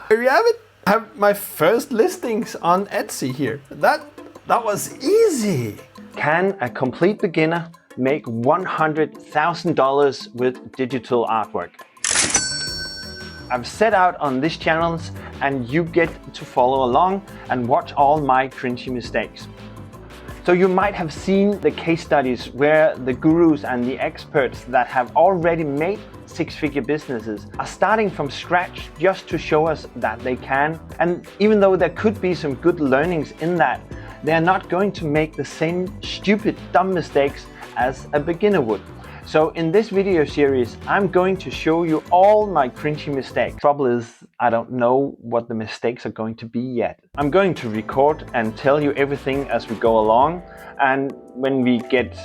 There you have it. I have my first listings on Etsy here. That was easy. Can a complete beginner make $100,000 with digital artwork? I've set out on this channel and you get to follow along and watch all my cringy mistakes. So you might have seen the case studies where the gurus and the experts that have already made six-figure businesses are starting from scratch just to show us that they can. And even though there could be some good learnings in that, they're not going to make the same stupid, dumb mistakes as a beginner would. So in this video series, I'm going to show you all my cringy mistakes. Trouble is, I don't know what the mistakes are going to be yet. I'm going to record and tell you everything as we go along. And when we get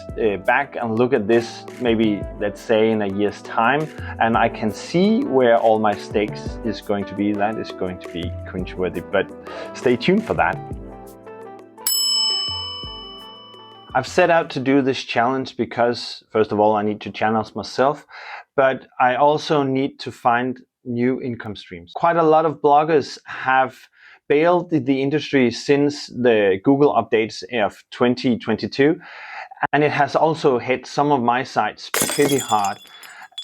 back and look at this, maybe let's say in a year's time, and I can see where all my mistakes is going to be, that is going to be cringeworthy. But stay tuned for that. I've set out to do this challenge because, first of all, I need to challenge myself, but I also need to find new income streams. Quite a lot of bloggers have bailed the industry since the Google updates of 2022, and it has also hit some of my sites pretty hard.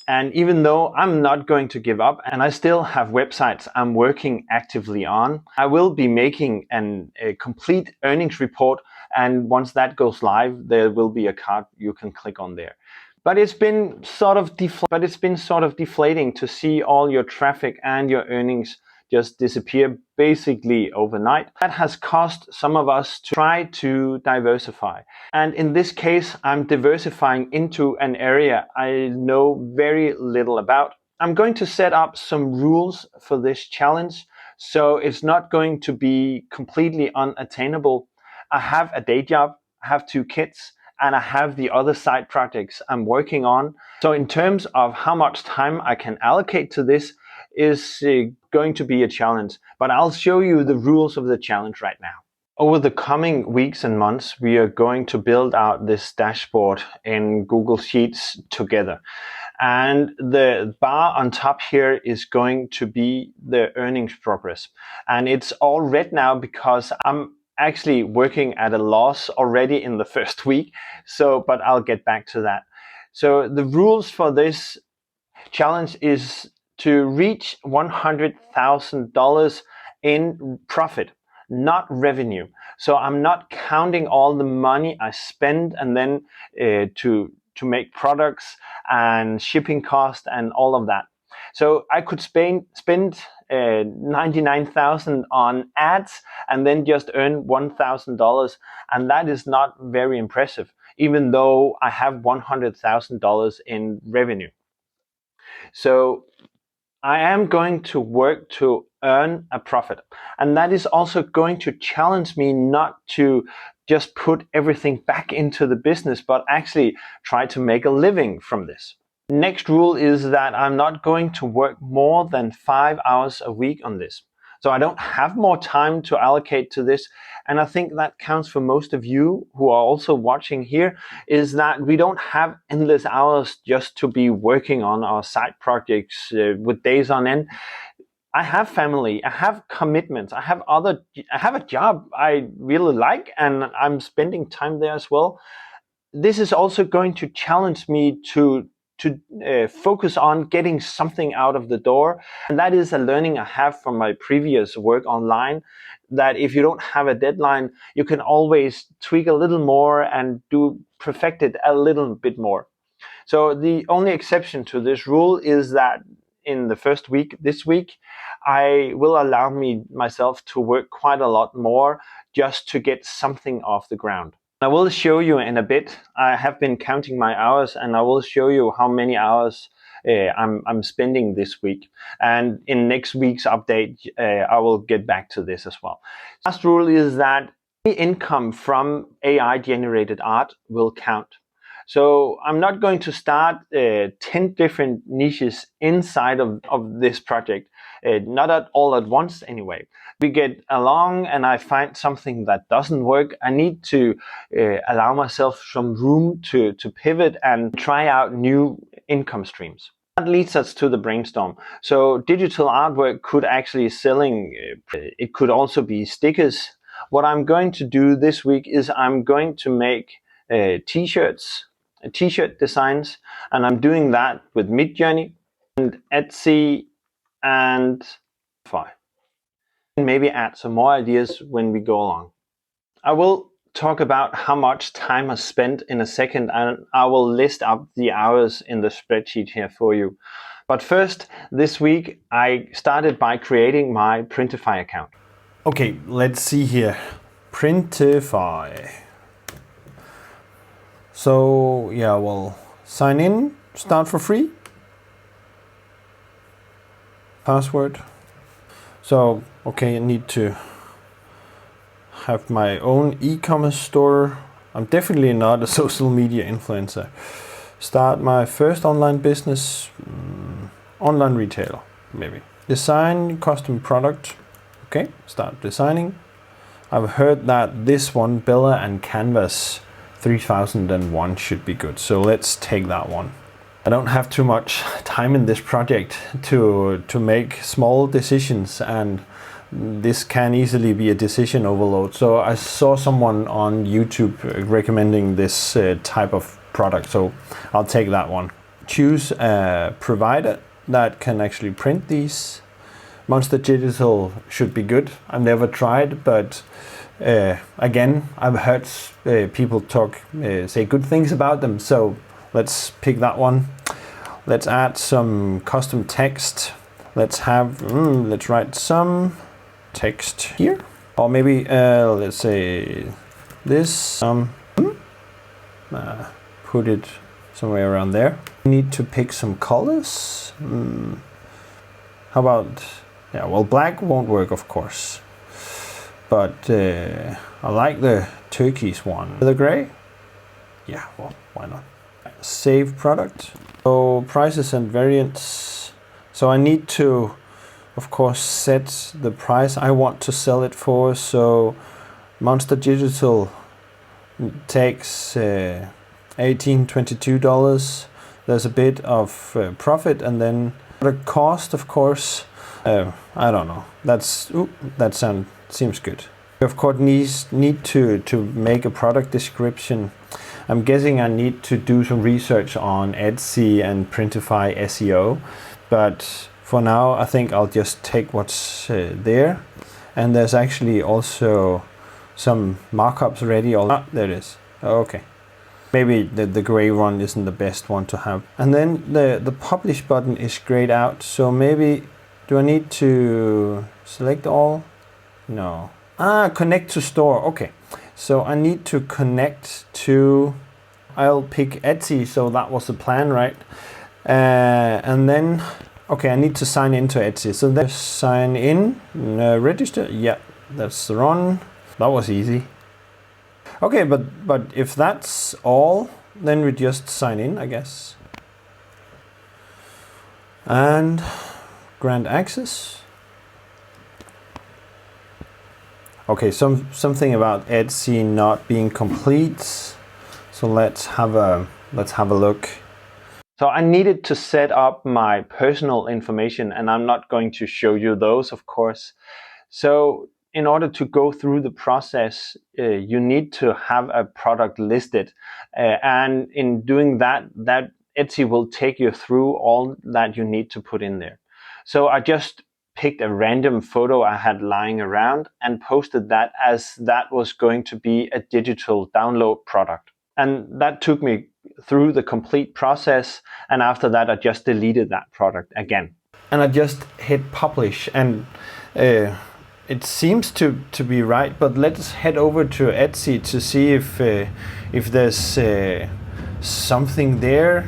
And even though I'm not going to give up and I still have websites I'm working actively on, I will be making a complete earnings report. And once that goes live, there will be a card you can click on there. But it's been sort of deflating to see all your traffic and your earnings just disappear basically overnight. That has caused some of us to try to diversify. And in this case, I'm diversifying into an area I know very little about. I'm going to set up some rules for this challenge, so it's not going to be completely unattainable. I have a day job, I have 2 kids, and I have the other side projects I'm working on. So in terms of how much time I can allocate to this is going to be a challenge, but I'll show you the rules of the challenge right now. Over the coming weeks and months, we are going to build out this dashboard in Google Sheets together. And the bar on top here is going to be the earnings progress. And it's all red now because I'm actually working at a loss already in the first week. But I'll get back to that. So the rules for this challenge is to reach $100,000 in profit, not revenue. So I'm not counting all the money I spend and then to make products and shipping cost and all of that. So I could spend $99,000 on ads and then just earn $1,000, and that is not very impressive, even though I have $100,000 in revenue. So I am going to work to earn a profit, and that is also going to challenge me not to just put everything back into the business, but actually try to make a living from this. Next rule is that I'm not going to work more than 5 hours a week on this. So I don't have more time to allocate to this. And I think that counts for most of you who are also watching here, is that we don't have endless hours just to be working on our side projects with days on end. I have family, I have commitments, I have a job I really like, and I'm spending time there as well. This is also going to challenge me to focus on getting something out of the door. And that is a learning I have from my previous work online, that if you don't have a deadline, you can always tweak a little more and perfect it a little bit more. So the only exception to this rule is that in the first week, this week, I will allow myself to work quite a lot more just to get something off the ground. I will show you in a bit. I have been counting my hours, and I will show you how many hours I'm spending this week. And in next week's update, I will get back to this as well. Last rule is that any income from AI generated art will count. So I'm not going to start 10 different niches inside of this project, not all at once anyway. We get along and I find something that doesn't work. I need to allow myself some room to pivot and try out new income streams. That leads us to the brainstorm. So digital artwork could actually selling, it could also be stickers. What I'm going to do this week is I'm going to make t-shirts, t-shirt designs, and I'm doing that with Midjourney and Etsy and Printify. Maybe add some more ideas when we go along. I will talk about how much time I spent in a second, and I will list up the hours in the spreadsheet here for you. But first, this week I started by creating my Printify account. Okay, let's see here. Printify. So yeah, well, sign in, start for free. Password. So, okay, I need to have my own e-commerce store. I'm definitely not a social media influencer. Start my first online business, online retailer, maybe. Design custom product. Okay, start designing. I've heard that this one, Bella and Canvas 3001 should be good. So let's take that one. I don't have too much time in this project to make small decisions, and this can easily be a decision overload. So I saw someone on YouTube recommending this type of product, so I'll take that one. Choose a provider that can actually print these. Monster Digital should be good. I've never tried, but again, I've heard people say good things about them, so let's pick that one. Let's add some custom text. Let's write some text here, or maybe let's say this. Put it somewhere around there. Need to pick some colors. How about, yeah, well, black won't work, of course, but I like the turquoise one. The gray, yeah, well, why not? Save product. So prices and variants. So I need to, of course, set the price I want to sell it for. So Monster Digital takes $18-22. There's a bit of profit, and then the cost, of course, I don't know. That seems good. You of course need to make a product description. I'm guessing I need to do some research on Etsy and Printify SEO, but for now I think I'll just take what's there. And there's actually also some markups ready. There it is. Okay. Maybe the gray one isn't the best one to have. And then the publish button is grayed out. So maybe, do I need to select all? No. Connect to store. Okay. So I need to connect to, I'll pick Etsy. So that was the plan, right? And then, okay, I need to sign into Etsy. So then sign in, register. Yeah, that's the one. That was easy. Okay, but if that's all, then we just sign in, I guess. And grant access. Okay, something about Etsy not being complete. So let's have a look. So I needed to set up my personal information, and I'm not going to show you those, of course. So in order to go through the process, you need to have a product listed, and in doing that Etsy will take you through all that you need to put in there. So I just picked a random photo I had lying around and posted that, as that was going to be a digital download product. And that took me through the complete process, and after that I just deleted that product again. And I just hit publish, and it seems to be right, but let's head over to Etsy to see if there's something there.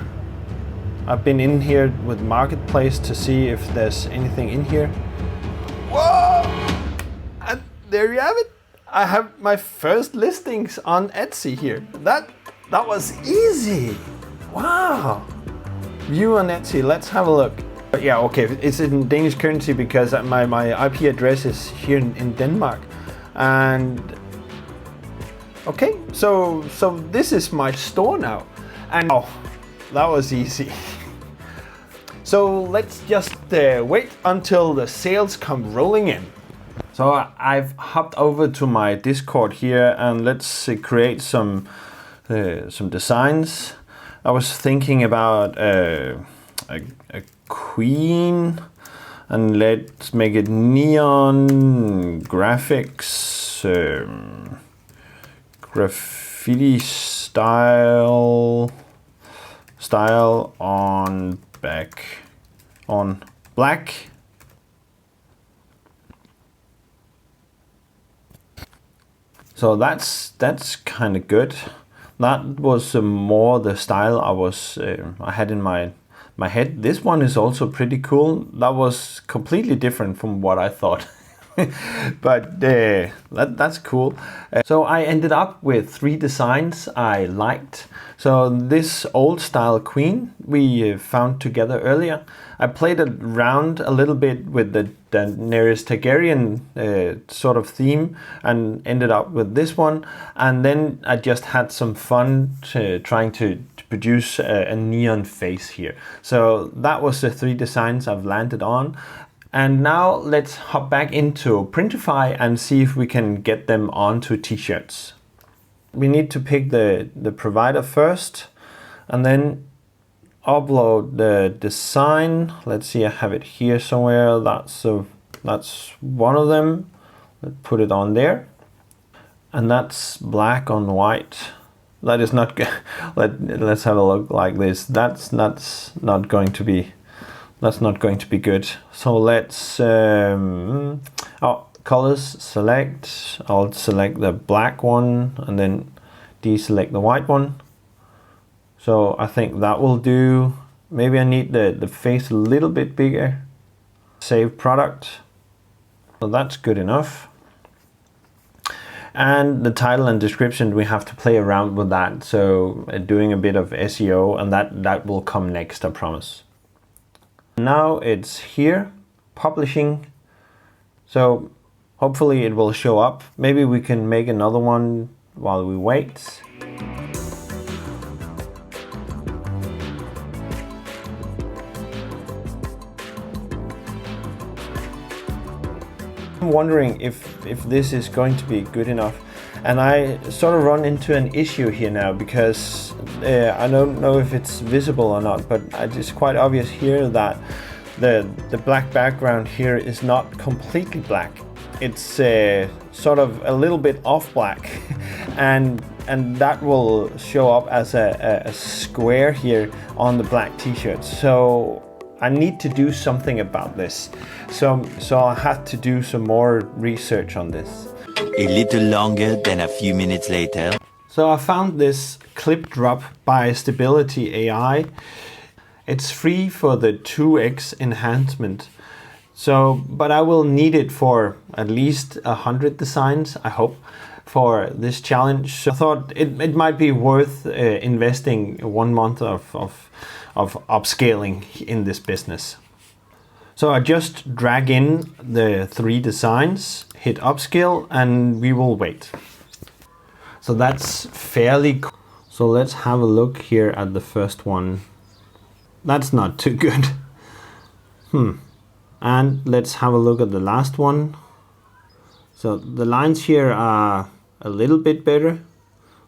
I've been in here with Marketplace to see if there's anything in here. Whoa! And there you have it. I have my first listings on Etsy here. That was easy. Wow. View on Etsy. Let's have a look. Yeah, okay, it's in Danish currency because my IP address is here in Denmark. And okay, so this is my store now. And oh, that was easy. So let's just wait until the sales come rolling in. So I've hopped over to my Discord here and let's create some designs. I was thinking about a queen, and let's make it neon graphics, graffiti style on black. So that's kind of good. That was more the style I had in my head. This one is also pretty cool. That was completely different from what I thought. But that's cool. So I ended up with 3 designs I liked. So this old style queen we found together earlier. I played around a little bit with the Daenerys Targaryen sort of theme and ended up with this one. And then I just had some fun trying to produce a neon face here. So that was the 3 designs I've landed on. And now let's hop back into Printify and see if we can get them onto t-shirts. We need to pick the provider first and then upload the design. Let's see, I have it here somewhere. That's one of them. Let's put it on there. And that's black on white. That is not good. Let's have a look like this. That's not going to be good. So let's colors, select. I'll select the black one and then deselect the white one. So I think that will do. Maybe I need the face a little bit bigger. Save product. So that's good enough. And the title and description, we have to play around with that. So doing a bit of SEO, and that will come next, I promise. Now it's here, publishing. So hopefully it will show up. Maybe we can make another one while we wait. I'm wondering if this is going to be good enough. And I sort of run into an issue here now because I don't know if it's visible or not, but it's quite obvious here that the black background here is not completely black. It's sort of a little bit off black, and that will show up as a square here on the black t-shirt. So I need to do something about this. So I had to do some more research on this. A little longer than a few minutes later. So I found this clip drop by Stability AI. It's free for the 2x enhancement. So, but I will need it for at least 100 designs, I hope, for this challenge. So I thought it might be worth investing 1 month of upscaling in this business. So I just drag in the 3 designs, hit upscale, and we will wait. So that's fairly cool. So let's have a look here at the first one. That's not too good. And let's have a look at the last one. So the lines here are a little bit better.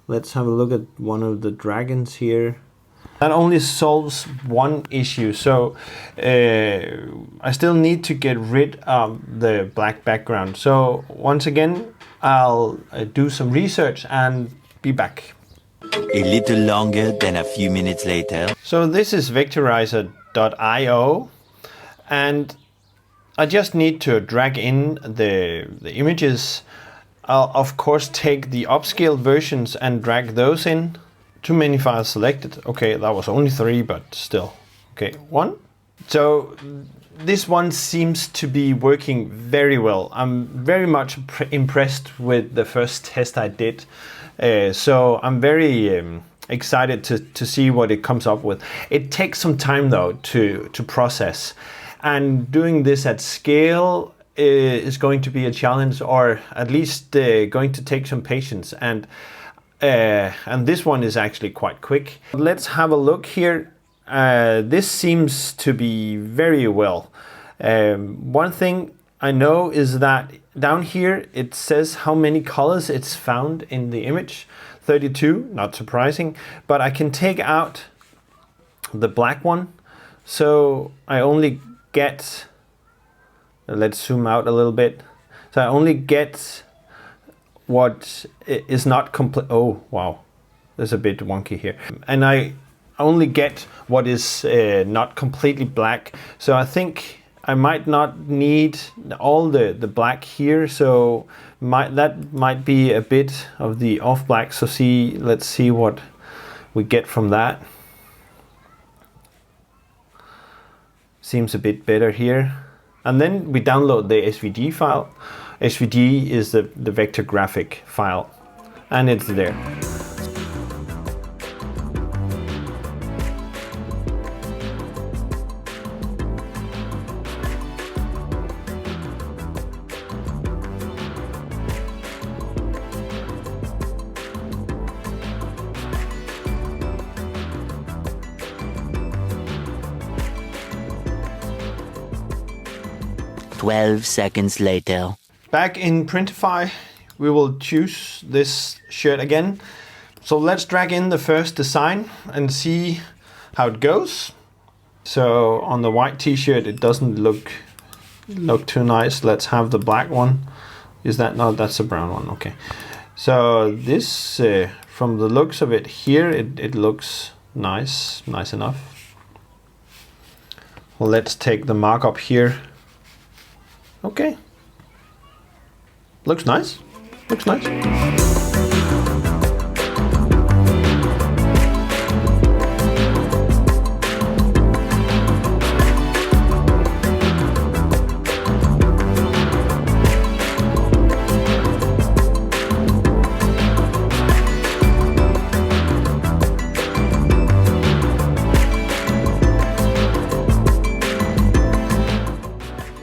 Let's have a look at one of the dragons here. That only solves one issue. So I still need to get rid of the black background. So once again, I'll do some research and be back. A little longer than a few minutes later. So this is vectorizer.io, and I just need to drag in the images. I'll of course take the upscaled versions and drag those in. Too many files selected. Okay, that was only 3, but still. Okay, 1. So this one seems to be working very well. I'm very much impressed with the first test I did. So I'm very excited to see what it comes up with. It takes some time though to process. And doing this at scale is going to be a challenge, or at least going to take some patience. And this one is actually quite quick. Let's have a look here this seems to be very well. One thing I know is that down here it says how many colors it's found in the image. 32, not surprising, but I can take out the black one, so I only get, let's zoom out a little bit, so I only get what is not complete. Oh wow, there's a bit wonky here, and I only get what is not completely black, so I think I might not need all the black here, so that might be a bit of the off black. So let's see what we get from that. Seems a bit better here. And then we download the SVG file. SVG is the vector graphic file, and it's there. Twelve seconds later. Back in Printify, we will choose this shirt again. So let's drag in the first design and see how it goes. So on the white t-shirt, it doesn't look too nice. Let's have the black one. Is that not? That's a brown one. Okay. So this, from the looks of it here, it looks nice enough. Well, let's take the markup here. Okay. Looks nice. Looks nice.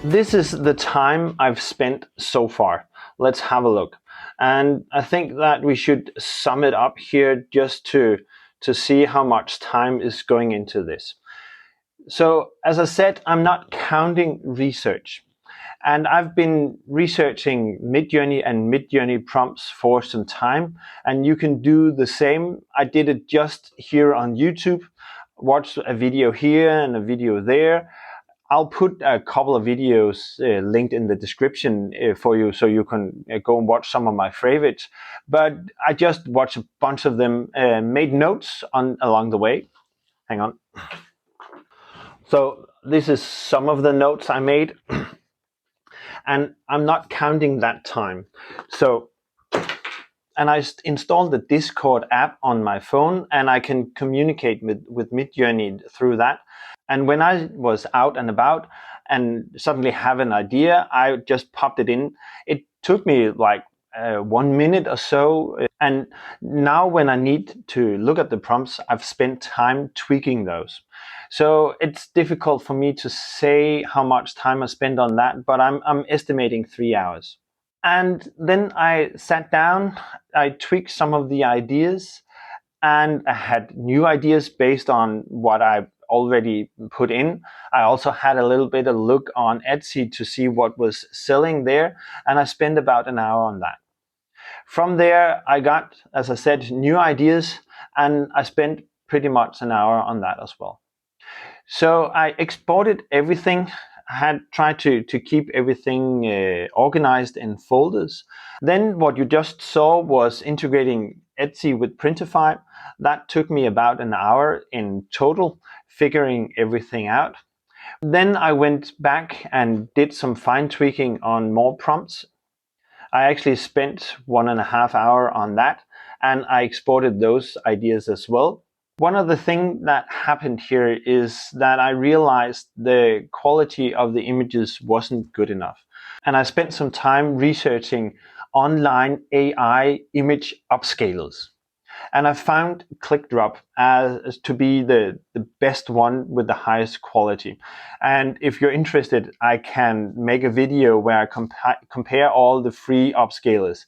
This is the time I've spent so far. Let's have a look. And I think that we should sum it up here just to see how much time is going into this. So as I said, I'm not counting research. And I've been researching Midjourney and Midjourney prompts for some time, and you can do the same. I did it just here on YouTube. Watch a video here and a video there. I'll put a couple of videos linked in the description for you, so you can go and watch some of my favorites. But I just watched a bunch of them, made notes along the way. Hang on. So this is some of the notes I made, and I'm not counting that time. So, and I installed the Discord app on my phone, and I can communicate with Midjourney through that. And when I was out and about and suddenly have an idea, I just popped it in. It took me like 1 minute or so. And now when I need to look at the prompts, I've spent time tweaking those. So it's difficult for me to say how much time I spent on that, but I'm estimating 3 hours. And then I sat down, I tweaked some of the ideas, and I had new ideas based on what I already put in. I also had a little bit of look on Etsy to see what was selling there, and I spent about an hour on that. From there, I got, as I said, new ideas, and I spent pretty much an hour on that as well. So I exported everything. I had tried to keep everything organized in folders. Then what you just saw was integrating Etsy with Printify. That took me about an hour in total, figuring everything out. Then I went back and did some fine tweaking on more prompts. I actually spent 1.5 hours on that, and I exported those ideas as well. One of the things that happened here is that I realized the quality of the images wasn't good enough. And I spent some time researching online AI image upscalers. And I found ClickDrop as to be the best one with the highest quality. And if you're interested, I can make a video where I compare all the free upscalers.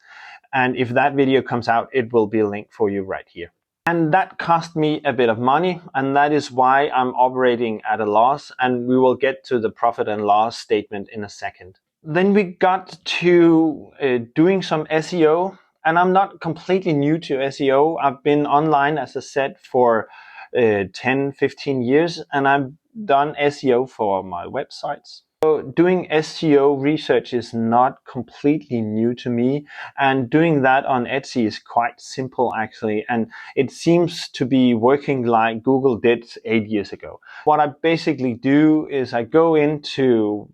And if that video comes out, it will be a link for you right here. And that cost me a bit of money, and that is why I'm operating at a loss, and we will get to the profit and loss statement in a second. Then we got to doing some SEO, and I'm not completely new to SEO. I've been online, as I said, for 10, 15 years, and I've done SEO for my websites. So doing SEO research is not completely new to me, and doing that on Etsy is quite simple actually, and it seems to be working like Google did 8 years ago. What I basically do is I go into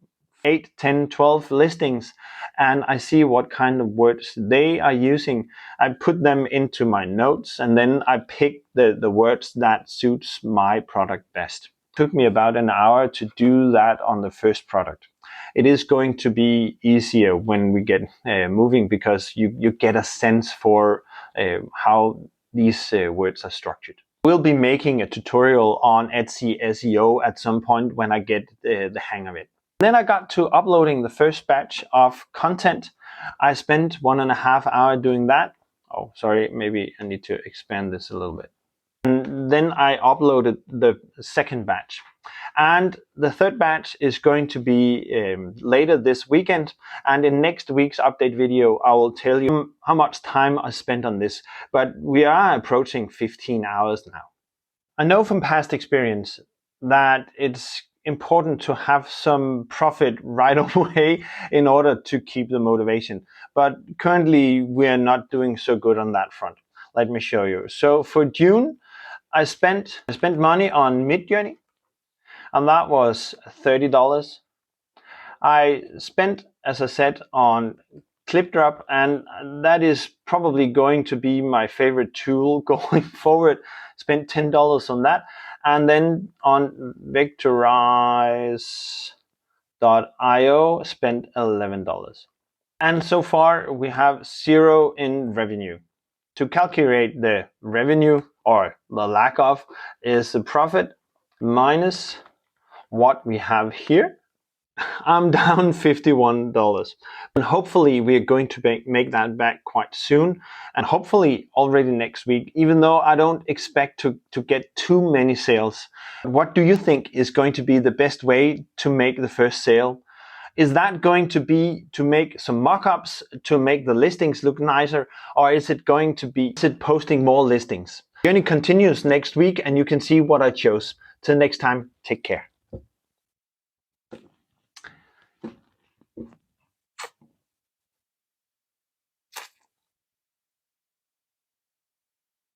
8, 10, 12 listings and I see what kind of words they are using. I put them into my notes and then I pick the words that suits my product best. Took me about an hour to do that on the first product. It is going to be easier when we get moving because you get a sense for how these words are structured. We'll be making a tutorial on Etsy SEO at some point when I get the hang of it. Then I got to uploading the first batch of content. I spent 1.5 hours doing that. Oh, sorry, maybe I need to expand this a little bit. And then I uploaded the second batch. And the third batch is going to be later this weekend. And in next week's update video, I will tell you how much time I spent on this. But we are approaching 15 hours now. I know from past experience that it's important to have some profit right away in order to keep the motivation. But currently, we are not doing so good on that front. Let me show you. So for June, I spent money on Midjourney, and that was $30. I spent, as I said, on ClipDrop, and that is probably going to be my favorite tool going forward. Spent $10 on that, and then on Vectorize.io spent $11. And so far we have 0 in revenue. To calculate the revenue, or the lack of, is the profit minus what we have here. I'm down $51. And hopefully we are going to make that back quite soon, and hopefully already next week, even though I don't expect to get too many sales. What do you think is going to be the best way to make the first sale? Is that going to be to make some mock-ups to make the listings look nicer, or is it going to be posting more listings? The journey continues next week and you can see what I chose. Till next time, take care.